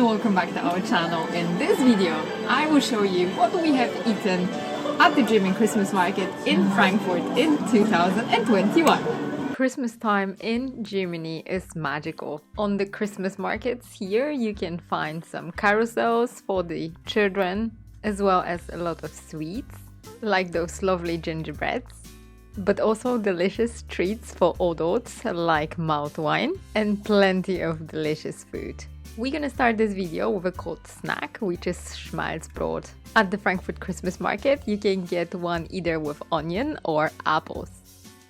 and welcome back to our channel. In this video, I will show you what we have eaten at the German Christmas Market in Frankfurt in 2021. Christmas time in Germany is magical. On the Christmas markets here, you can find some carousels for the children, as well as a lot of sweets, like those lovely gingerbreads, but also delicious treats for adults like mulled wine and plenty of delicious food. We're gonna start this video with a cold snack, which is Schmalzbrot. At the Frankfurt Christmas Market, you can get one either with onion or apples.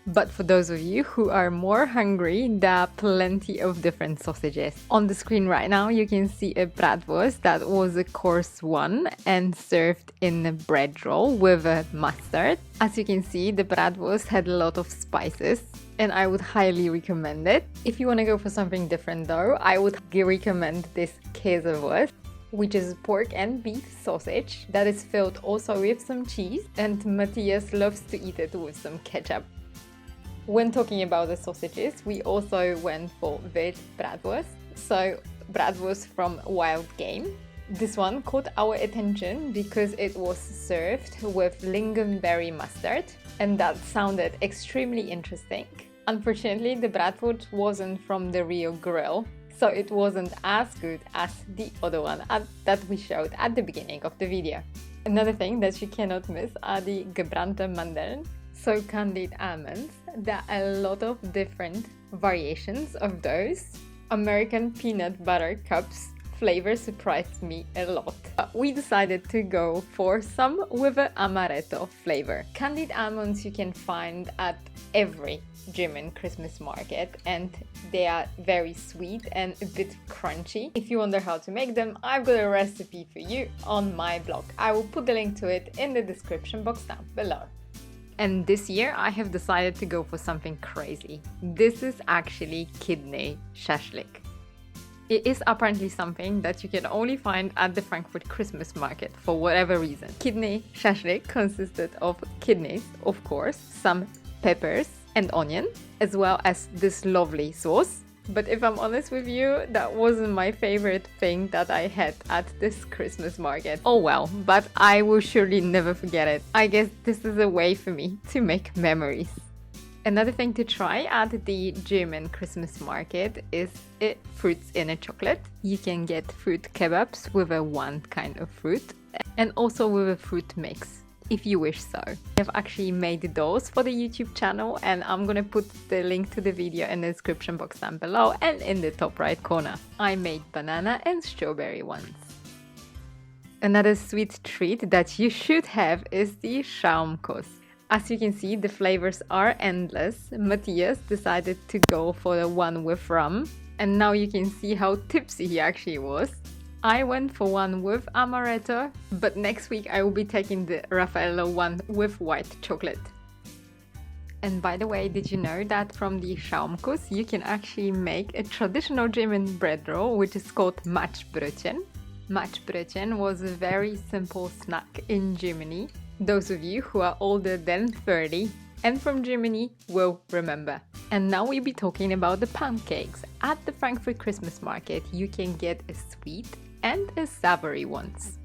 But for those of you who are more hungry, there are plenty of different sausages. On the screen right now, you can see a Bratwurst that was a course one and served in a bread roll with a mustard. As you can see, the Bratwurst had a lot of spices and I would highly recommend it. If you want to go for something different though, I would recommend this Käsewurst, which is pork and beef sausage that is filled also with some cheese, and Matthias loves to eat it with some ketchup. When talking about the sausages, we also went for Wildbratwurst, so bratwurst from wild game. This one caught our attention because it was served with lingonberry mustard, and that sounded extremely interesting. Unfortunately, the bratwurst wasn't from the real grill, so it wasn't as good as the other one that we showed at the beginning of the video. Another thing that you cannot miss are the Gebrannte Mandeln, so candied almonds. There are a lot of different variations of those. American peanut butter cups flavor surprised me a lot. We decided to go for some with an amaretto flavor. Candied almonds you can find at every German Christmas market, and they are very sweet and a bit crunchy. If you wonder how to make them, I've got a recipe for you on my blog. I will put the link to it in the description box down below. And this year I have decided to go for something crazy. This is actually kidney Schaschlik. It is apparently something that you can only find at the Frankfurt Christmas Market for whatever reason. Kidney Schaschlik consisted of kidneys, of course, some peppers and onion, as well as this lovely sauce. But if I'm honest with you, that wasn't my favorite thing that I had at this Christmas market. Oh well, but I will surely never forget it. I guess this is a way for me to make memories. Another thing to try at the German Christmas market is fruits in a chocolate. You can get fruit kebabs with one kind of fruit and also with a fruit mix, if you wish so. I've actually made those for the YouTube channel, and I'm gonna put the link to the video in the description box down below and in the top right corner. I made banana and strawberry ones. Another sweet treat that you should have is the Schaumkuss. As you can see, the flavors are endless. Matthias decided to go for the one with rum, and now you can see how tipsy he actually was. I went for one with amaretto, but next week I will be taking the Raffaello one with white chocolate. And by the way, did you know that from the Schaumkuss you can actually make a traditional German bread roll, which is called Matschbrötchen? Matschbrötchen was a very simple snack in Germany. Those of you who are older than 30 and from Germany will remember. And now we'll be talking about the pancakes. At the Frankfurt Christmas Market, you can get a sweet and a savory ones.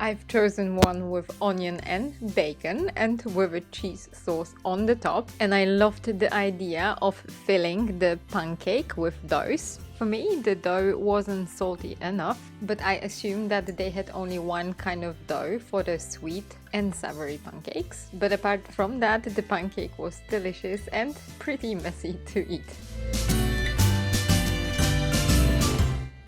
I've chosen one with onion and bacon and with a cheese sauce on the top. And I loved the idea of filling the pancake with those. For me, the dough wasn't salty enough, but I assumed that they had only one kind of dough for the sweet and savory pancakes. But apart from that, the pancake was delicious and pretty messy to eat.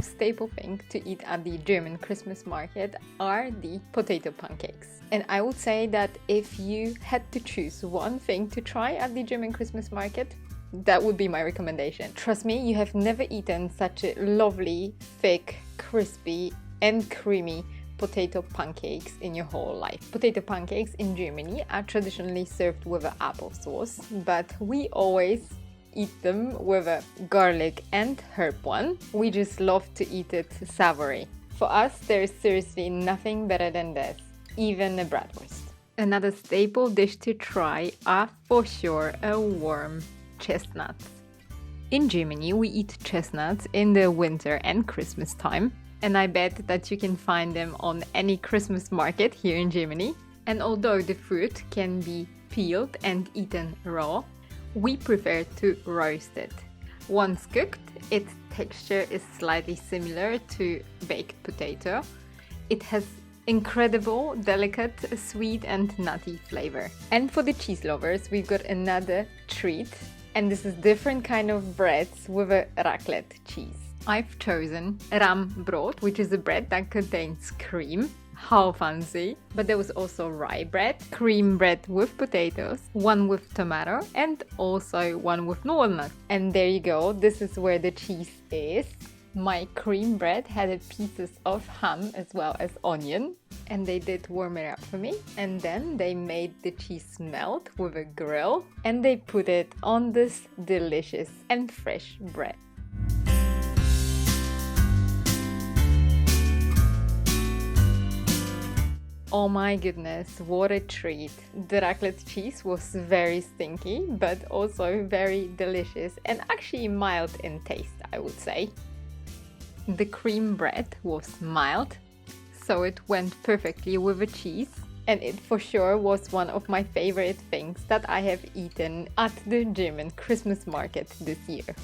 Staple thing to eat at the German Christmas market are the potato pancakes. And I would say that if you had to choose one thing to try at the German Christmas market, that would be my recommendation. Trust me, you have never eaten such a lovely, thick, crispy and creamy potato pancakes in your whole life. Potato pancakes in Germany are traditionally served with an applesauce, but we always eat them with a garlic and herb one. We just love to eat it savory. For us, there is seriously nothing better than this, even a bratwurst. Another staple dish to try are for sure a warm chestnuts. In Germany, we eat chestnuts in the winter and Christmas time, and I bet that you can find them on any Christmas market here in Germany. And although the fruit can be peeled and eaten raw, we prefer to roast it. Once cooked, its texture is slightly similar to baked potato. It has incredible, delicate, sweet and nutty flavor. And for the cheese lovers, we've got another treat. And this is different kind of breads with a raclette cheese. I've chosen Schmalzbrot, which is a bread that contains cream. How fancy! But there was also rye bread, cream bread with potatoes, one with tomato, and also one with walnut. And there you go, this is where the cheese is. My cream bread had pieces of ham as well as onion, and they did warm it up for me. And then they made the cheese melt with a grill, and they put it on this delicious and fresh bread. Oh my goodness, what a treat! The raclette cheese was very stinky, but also very delicious and actually mild in taste, I would say. The cream bread was mild, so it went perfectly with the cheese, and it for sure was one of my favorite things that I have eaten at the German Christmas market this year.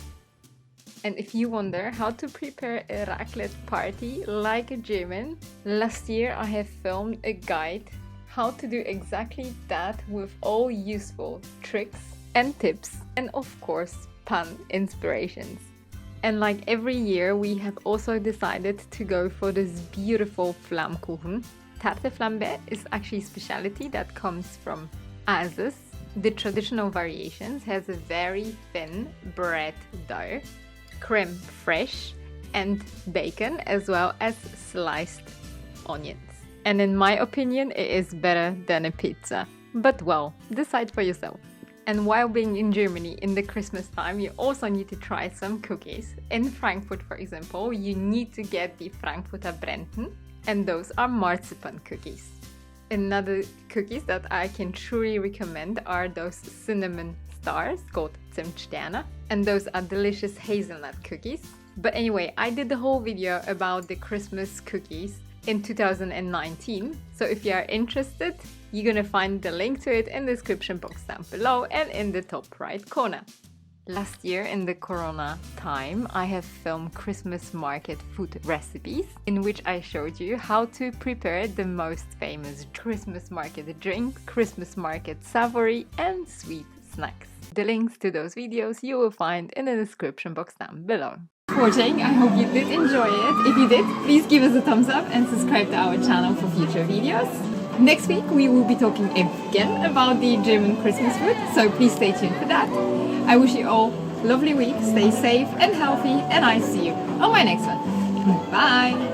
And if you wonder how to prepare a raclette party like a German, last year I have filmed a guide how to do exactly that with all useful tricks and tips and of course pan inspirations. And like every year we have also decided to go for this beautiful Flammkuchen. Tarte Flammbe is actually a specialty that comes from Alsace. The traditional variations has a very thin bread dough, creme fraiche and bacon as well as sliced onions. And in my opinion it is better than a pizza. But well, decide for yourself. And while being in Germany in the Christmas time, you also need to try some cookies. In Frankfurt, for example, you need to get the Frankfurter Brenten, and those are marzipan cookies. Another cookies that I can truly recommend are those cinnamon stars called Zimtsterne, and those are delicious hazelnut cookies. But anyway, I did the whole video about the Christmas cookies in 2019, so if you are interested, you're gonna find the link to it in the description box down below and in the top right corner. Last year in the Corona time, I have filmed Christmas market food recipes in which I showed you how to prepare the most famous Christmas market drink, Christmas market savory and sweet snacks. The links to those videos you will find in the description box down below. For watching, I hope you did enjoy it. If you did, please give us a thumbs up and subscribe to our channel for future videos. Next week we will be talking again about the German Christmas food, so please stay tuned for that. I wish you all a lovely week, stay safe and healthy, and I see you on my next one. Bye!